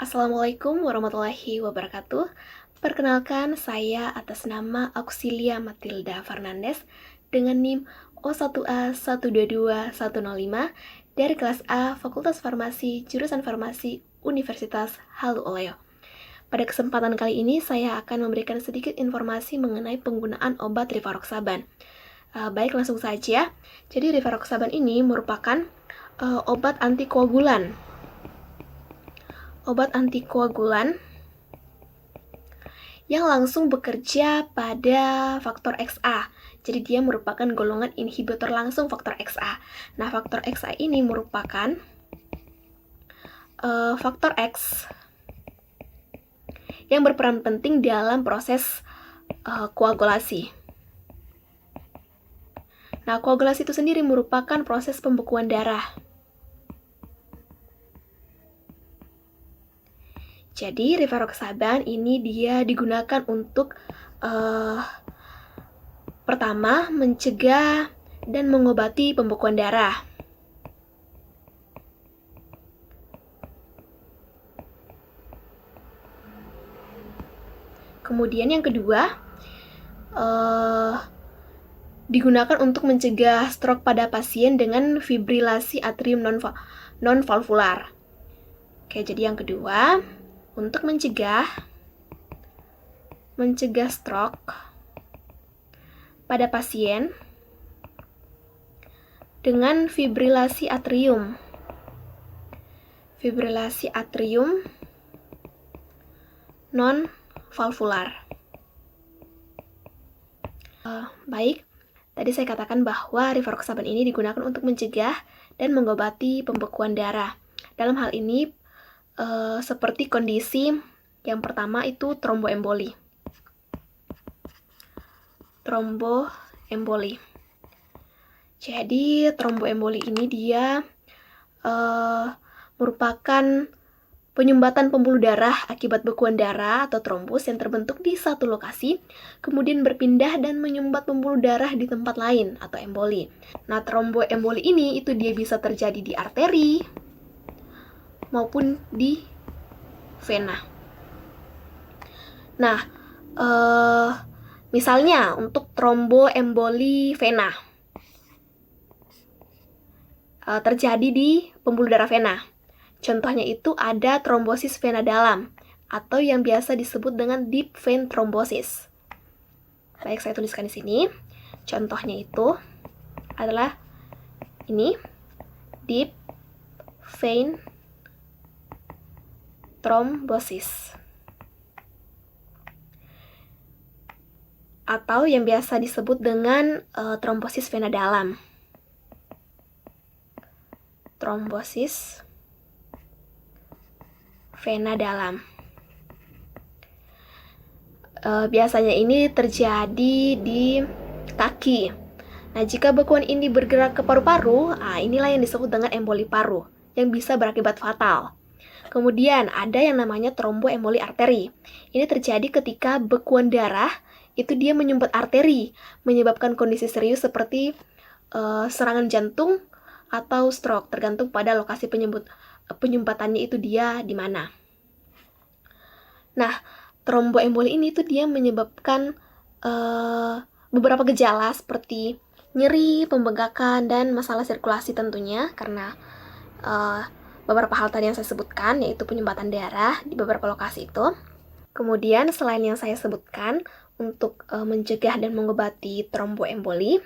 Assalamualaikum warahmatullahi wabarakatuh. Perkenalkan, saya atas nama Auxilia Matilda Fernandes dengan NIM O1A122105 dari kelas A Fakultas Farmasi Jurusan Farmasi Universitas Halu Oleo. Pada kesempatan kali ini saya akan memberikan sedikit informasi mengenai penggunaan obat rivaroxaban. Baik, langsung saja. Jadi rivaroxaban ini merupakan obat antikoagulan. Obat antikoagulan yang langsung bekerja pada faktor XA. Jadi dia merupakan golongan inhibitor langsung faktor XA. Nah, faktor XA ini merupakan faktor X yang berperan penting dalam proses koagulasi. Nah, koagulasi itu sendiri merupakan proses pembekuan darah. Jadi rivaroxaban ini dia digunakan untuk pertama mencegah dan mengobati pembekuan darah. Kemudian yang kedua digunakan untuk mencegah stroke pada pasien dengan fibrilasi atrium non-valvular. Oke, jadi yang kedua untuk mencegah stroke pada pasien dengan fibrilasi atrium non-valvular. Baik, tadi saya katakan bahwa rivaroxaban ini digunakan untuk mencegah dan mengobati pembekuan darah. Dalam hal ini seperti kondisi yang pertama itu tromboemboli. Jadi tromboemboli ini dia merupakan penyumbatan pembuluh darah akibat bekuan darah atau trombus yang terbentuk di satu lokasi, kemudian berpindah dan menyumbat pembuluh darah di tempat lain atau emboli. Nah, tromboemboli ini itu dia bisa terjadi di arteri maupun di vena. Nah, misalnya untuk tromboemboli vena terjadi di pembuluh darah vena. Contohnya itu ada trombosis vena dalam atau yang biasa disebut dengan deep vein thrombosis. Baik, saya tuliskan di sini. Contohnya itu adalah ini, deep vein thrombosis atau yang biasa disebut dengan trombosis vena dalam. Trombosis vena dalam. Biasanya ini terjadi di kaki. Nah, jika bekuan ini bergerak ke paru-paru, inilah yang disebut dengan emboli paru, yang bisa berakibat fatal. Kemudian ada yang namanya tromboemboli arteri. Ini terjadi ketika bekuan darah itu dia menyumbat arteri, menyebabkan kondisi serius seperti serangan jantung atau stroke, tergantung pada lokasi penyumbatannya itu dia di mana. Nah, tromboemboli ini tuh dia menyebabkan beberapa gejala seperti nyeri, pembengkakan, dan masalah sirkulasi tentunya karena beberapa hal tadi yang saya sebutkan, yaitu penyumbatan darah di beberapa lokasi itu. Kemudian selain yang saya sebutkan untuk mencegah dan mengobati tromboemboli,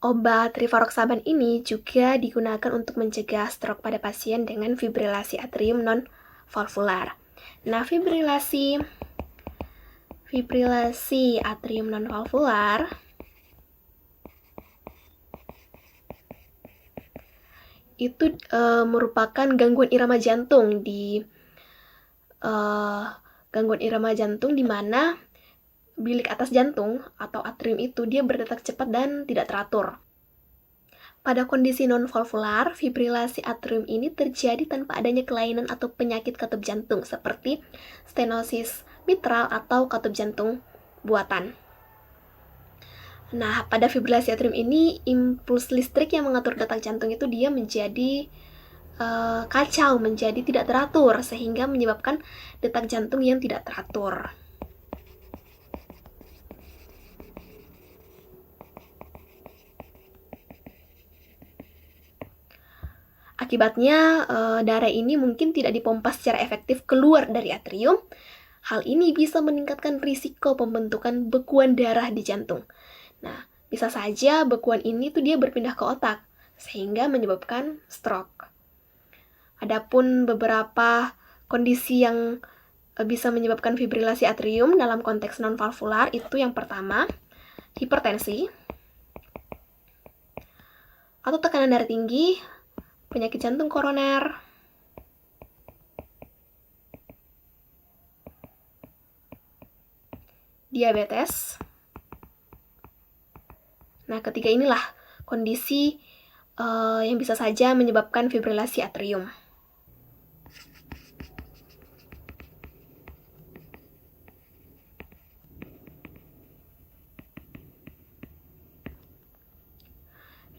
obat rivaroxaban ini juga digunakan untuk mencegah stroke pada pasien dengan fibrilasi atrium non-valvular. Nah, fibrilasi atrium non-valvular itu merupakan gangguan irama jantung di mana bilik atas jantung atau atrium itu dia berdetak cepat dan tidak teratur. Pada kondisi non-valvular, fibrilasi atrium ini terjadi tanpa adanya kelainan atau penyakit katup jantung seperti stenosis mitral atau katup jantung buatan. Nah, pada fibrilasi atrium ini, impuls listrik yang mengatur detak jantung itu dia menjadi kacau, menjadi tidak teratur, sehingga menyebabkan detak jantung yang tidak teratur. Akibatnya, darah ini mungkin tidak dipompa secara efektif keluar dari atrium. Hal ini bisa meningkatkan risiko pembentukan bekuan darah di jantung. Nah, bisa saja bekuan ini tuh dia berpindah ke otak, sehingga menyebabkan stroke. Adapun beberapa kondisi yang bisa menyebabkan fibrilasi atrium dalam konteks non-valvular itu yang pertama, hipertensi atau tekanan darah tinggi, penyakit jantung koroner, diabetes. Nah, ketiga inilah kondisi yang bisa saja menyebabkan fibrilasi atrium.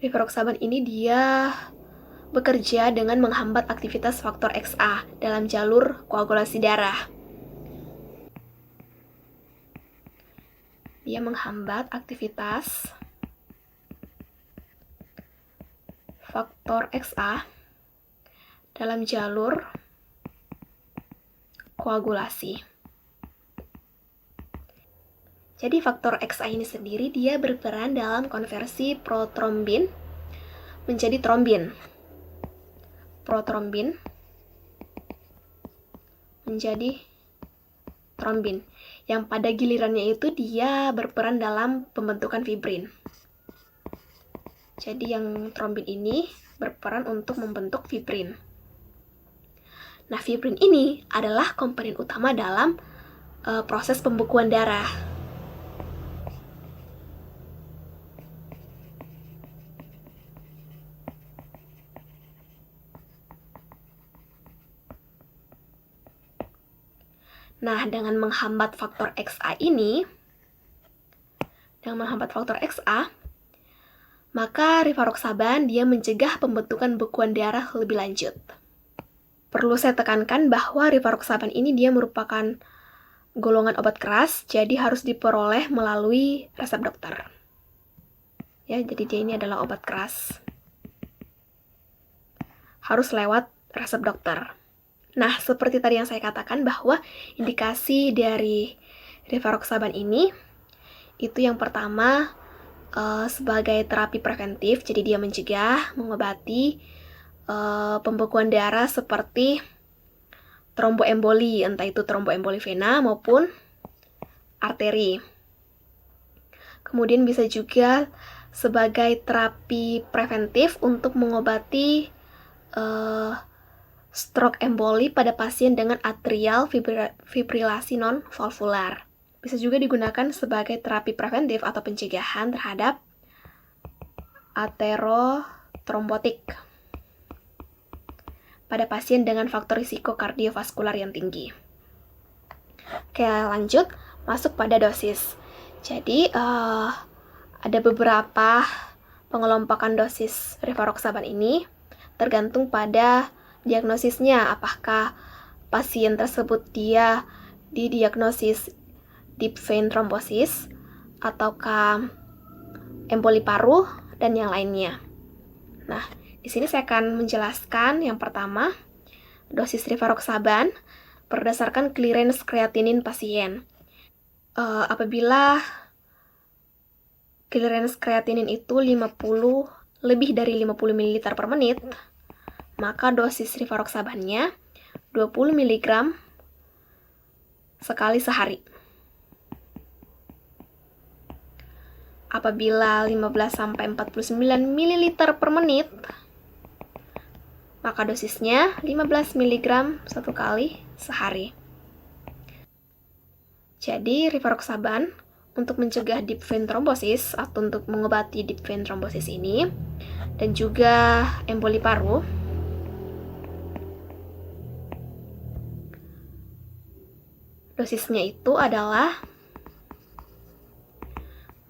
Rivaroxaban ini dia bekerja dengan menghambat aktivitas faktor XA dalam jalur koagulasi darah. Dia menghambat aktivitas faktor XA dalam jalur koagulasi. Jadi faktor XA ini sendiri dia berperan dalam konversi protrombin menjadi trombin. Protrombin menjadi trombin, yang pada gilirannya itu dia berperan dalam pembentukan fibrin. Jadi yang trombin ini berperan untuk membentuk fibrin. Nah, fibrin ini adalah komponen utama dalam proses pembekuan darah. Nah, dengan menghambat faktor XA ini, maka rivaroxaban dia mencegah pembentukan bekuan darah lebih lanjut. Perlu saya tekankan bahwa rivaroxaban ini dia merupakan golongan obat keras, jadi harus diperoleh melalui resep dokter. Ya, jadi dia ini adalah obat keras. Harus lewat resep dokter. Nah, seperti tadi yang saya katakan bahwa indikasi dari rivaroxaban ini itu yang pertama sebagai terapi preventif, jadi dia mencegah, mengobati pembekuan darah seperti tromboemboli, entah itu tromboemboli vena maupun arteri. Kemudian bisa juga sebagai terapi preventif untuk mengobati stroke emboli pada pasien dengan atrial fibrilasi non-valvular. Bisa juga digunakan sebagai terapi preventif atau pencegahan terhadap aterotrombotik pada pasien dengan faktor risiko kardiovaskular yang tinggi. Oke, lanjut masuk pada dosis. Jadi ada beberapa pengelompokan dosis rivaroxaban ini tergantung pada diagnosisnya, apakah pasien tersebut dia didiagnosis deep vein thrombosis ataukah emboli paru dan yang lainnya. Nah, di sini saya akan menjelaskan yang pertama, dosis rivaroxaban berdasarkan clearance kreatinin pasien. Apabila clearance kreatinin itu lebih dari 50 ml per menit, maka dosis rivaroxabannya 20 mg sekali sehari. Apabila 15-49 ml per menit, maka dosisnya 15 mg satu kali sehari. Jadi rivaroxaban untuk mencegah deep vein thrombosis atau untuk mengobati deep vein thrombosis ini dan juga emboli paru, dosisnya itu adalah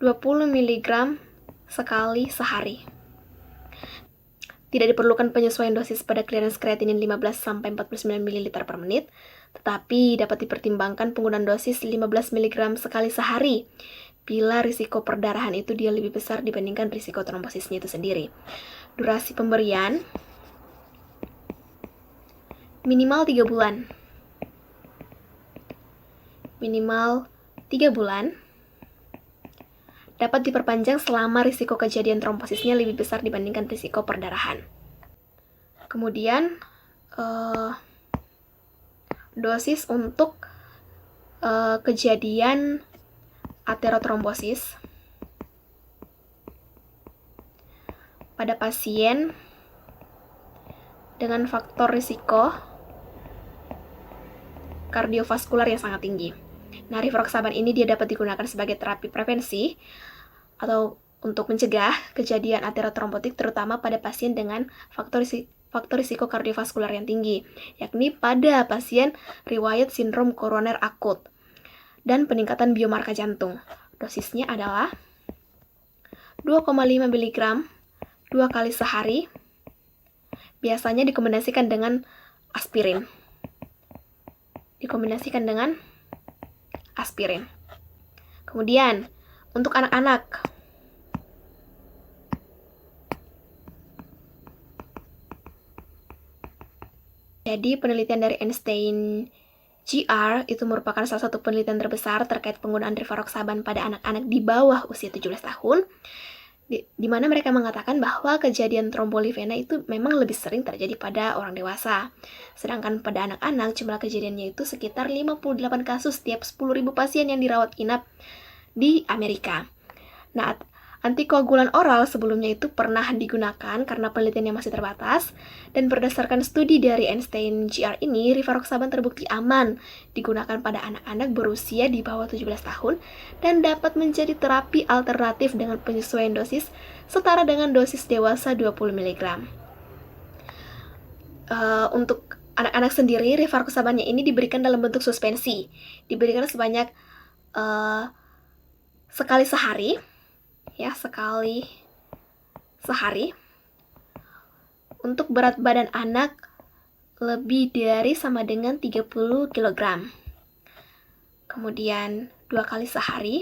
20 mg sekali sehari. tidak diperlukan penyesuaian dosis pada clearance kreatinin 15-49 ml per menit, tetapi dapat dipertimbangkan penggunaan dosis 15 mg sekali sehari bila risiko perdarahan itu dia lebih besar dibandingkan risiko trombosisnya itu sendiri. Durasi pemberian minimal 3 bulan. Minimal 3 bulan. Dapat diperpanjang selama risiko kejadian trombosisnya lebih besar dibandingkan risiko perdarahan. Kemudian, dosis untuk kejadian aterotrombosis pada pasien dengan faktor risiko kardiovaskular yang sangat tinggi. Nah, rivaroxaban ini dia dapat digunakan sebagai terapi prevensi atau untuk mencegah kejadian aterotrombotik terutama pada pasien dengan faktor risiko kardiovaskular yang tinggi, yakni pada pasien riwayat sindrom koroner akut dan peningkatan biomarker jantung. Dosisnya adalah 2,5 mg 2 kali sehari, biasanya dikombinasikan dengan aspirin. Kemudian, untuk anak-anak, jadi penelitian dari Einstein GR itu merupakan salah satu penelitian terbesar terkait penggunaan rivaroxaban pada anak-anak di bawah usia 17 tahun, di mana mereka mengatakan bahwa kejadian trombolipena itu memang lebih sering terjadi pada orang dewasa. Sedangkan pada anak-anak, jumlah kejadiannya itu sekitar 58 kasus setiap 10.000 pasien yang dirawat inap di Amerika. Nah, antikoagulan oral sebelumnya itu pernah digunakan karena penelitiannya masih terbatas, dan berdasarkan studi dari Einstein GR ini, rivaroxaban terbukti aman digunakan pada anak-anak berusia di bawah 17 tahun dan dapat menjadi terapi alternatif dengan penyesuaian dosis setara dengan dosis dewasa 20 mg. Untuk anak-anak sendiri, rivaroxabannya ini diberikan dalam bentuk suspensi, diberikan sebanyak sekali sehari, sekali sehari. Untuk berat badan anak lebih dari sama dengan 30 kg. Kemudian 2 kali sehari.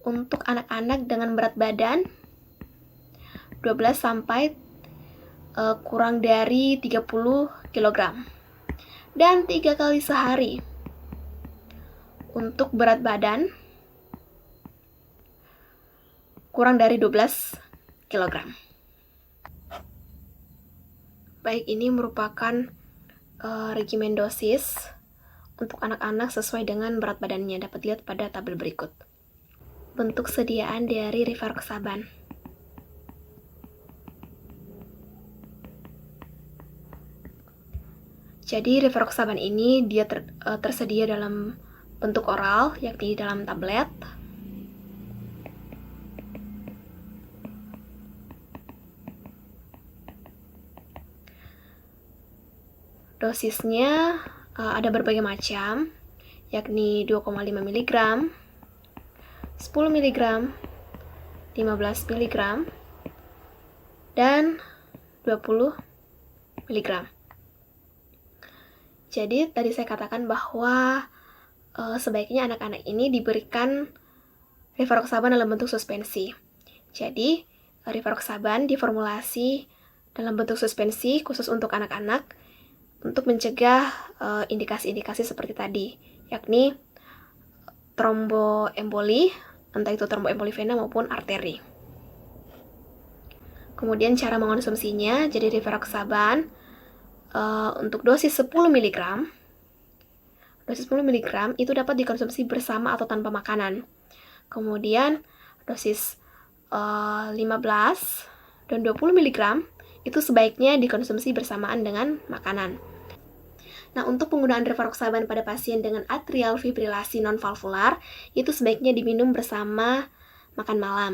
Untuk anak-anak dengan berat badan 12 sampai kurang dari 30 kg. Dan 3 kali sehari. Untuk berat badan kurang dari 12 kg. Baik, ini merupakan regimen dosis untuk anak-anak sesuai dengan berat badannya. Dapat lihat pada tabel berikut. Bentuk sediaan dari rivaroxaban. Jadi rivaroxaban ini dia tersedia dalam bentuk oral, yakni dalam tablet. Dosisnya ada berbagai macam, yakni 2,5 mg, 10 mg, 15 mg, dan 20 mg. Jadi tadi saya katakan bahwa sebaiknya anak-anak ini diberikan rivaroxaban dalam bentuk suspensi. Jadi rivaroxaban diformulasi dalam bentuk suspensi khusus untuk anak-anak untuk mencegah indikasi-indikasi seperti tadi, yakni tromboemboli, entah itu tromboemboli vena maupun arteri. Kemudian cara mengonsumsinya, jadi rivaroxaban untuk dosis 10 mg. Dosis 10 mg itu dapat dikonsumsi bersama atau tanpa makanan. Kemudian dosis 15 dan 20 mg itu sebaiknya dikonsumsi bersamaan dengan makanan. Nah, untuk penggunaan rivaroxaban pada pasien dengan atrial fibrilasi non-valvular, itu sebaiknya diminum bersama makan malam.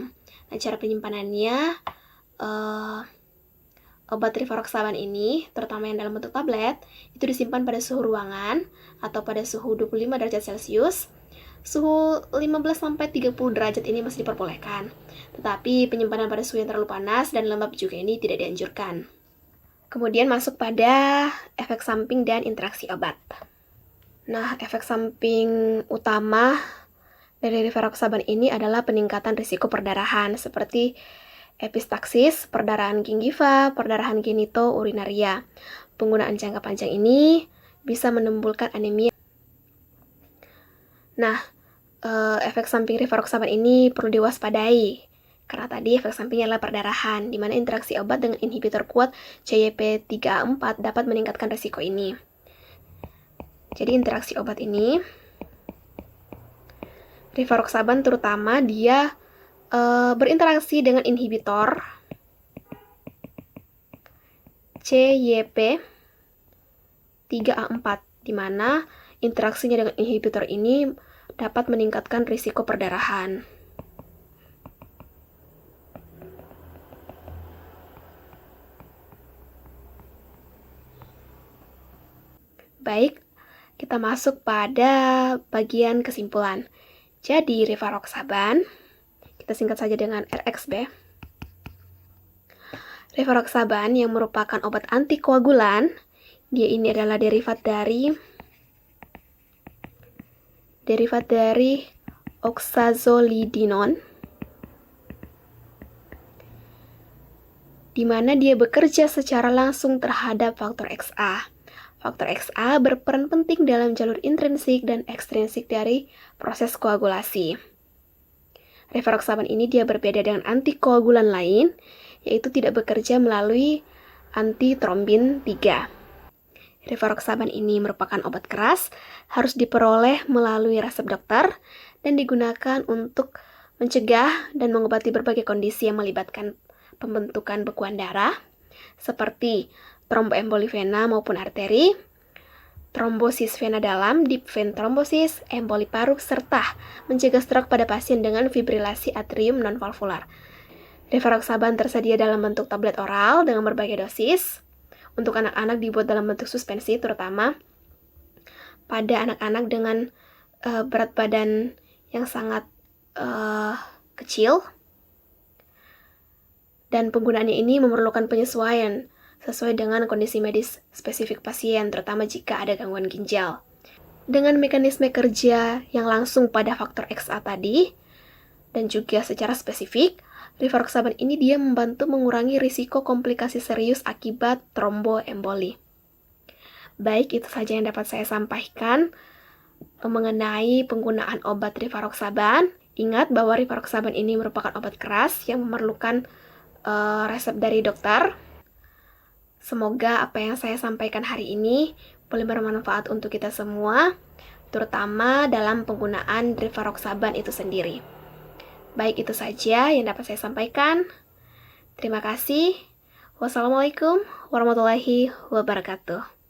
Nah, cara penyimpanannya, obat rivaroxaban ini, terutama yang dalam bentuk tablet, itu disimpan pada suhu ruangan atau pada suhu 25 derajat Celcius Suhu 15-30 derajat ini masih diperbolehkan, tetapi penyimpanan pada suhu yang terlalu panas dan lembab juga ini tidak dianjurkan. Kemudian masuk pada efek samping dan interaksi obat. Nah, efek samping utama dari rivaroxaban ini adalah peningkatan risiko perdarahan seperti epistaksis, perdarahan gingiva, perdarahan genitourinaria. Penggunaan jangka panjang ini bisa menimbulkan anemia. Nah, efek samping rivaroxaban ini perlu diwaspadai karena tadi efek sampingnya adalah perdarahan, di mana interaksi obat dengan inhibitor kuat CYP3A4 dapat meningkatkan risiko ini. Jadi interaksi obat ini, rivaroxaban terutama dia berinteraksi dengan inhibitor CYP3A4, di mana interaksinya dengan inhibitor ini dapat meningkatkan risiko perdarahan. Baik, kita masuk pada bagian kesimpulan. Jadi, rivaroxaban, kita singkat saja dengan RXB. Rivaroxaban yang merupakan obat antikoagulan, dia ini adalah derivat dari oxazolidinone, di mana dia bekerja secara langsung terhadap faktor XA. Faktor XA berperan penting dalam jalur intrinsik dan ekstrinsik dari proses koagulasi. Rivaroxaban ini dia berbeda dengan antikoagulan lain, yaitu tidak bekerja melalui antitrombin 3. Rivaroxaban ini merupakan obat keras, harus diperoleh melalui resep dokter, dan digunakan untuk mencegah dan mengobati berbagai kondisi yang melibatkan pembentukan bekuan darah, seperti tromboemboli vena maupun arteri, trombosis vena dalam, deep vein thrombosis, emboli paru, serta mencegah stroke pada pasien dengan fibrilasi atrium nonvalvular. Rivaroxaban tersedia dalam bentuk tablet oral dengan berbagai dosis. Untuk anak-anak dibuat dalam bentuk suspensi, terutama pada anak-anak dengan berat badan yang sangat kecil. Dan penggunaannya ini memerlukan penyesuaian sesuai dengan kondisi medis spesifik pasien, terutama jika ada gangguan ginjal. Dengan mekanisme kerja yang langsung pada faktor XA tadi, dan juga secara spesifik, rivaroxaban ini dia membantu mengurangi risiko komplikasi serius akibat tromboemboli. Baik, itu saja yang dapat saya sampaikan mengenai penggunaan obat rivaroxaban. Ingat bahwa rivaroxaban ini merupakan obat keras yang memerlukan resep dari dokter. Semoga apa yang saya sampaikan hari ini boleh bermanfaat untuk kita semua, terutama dalam penggunaan rivaroxaban itu sendiri. Baik, itu saja yang dapat saya sampaikan. Terima kasih. Wassalamualaikum warahmatullahi wabarakatuh.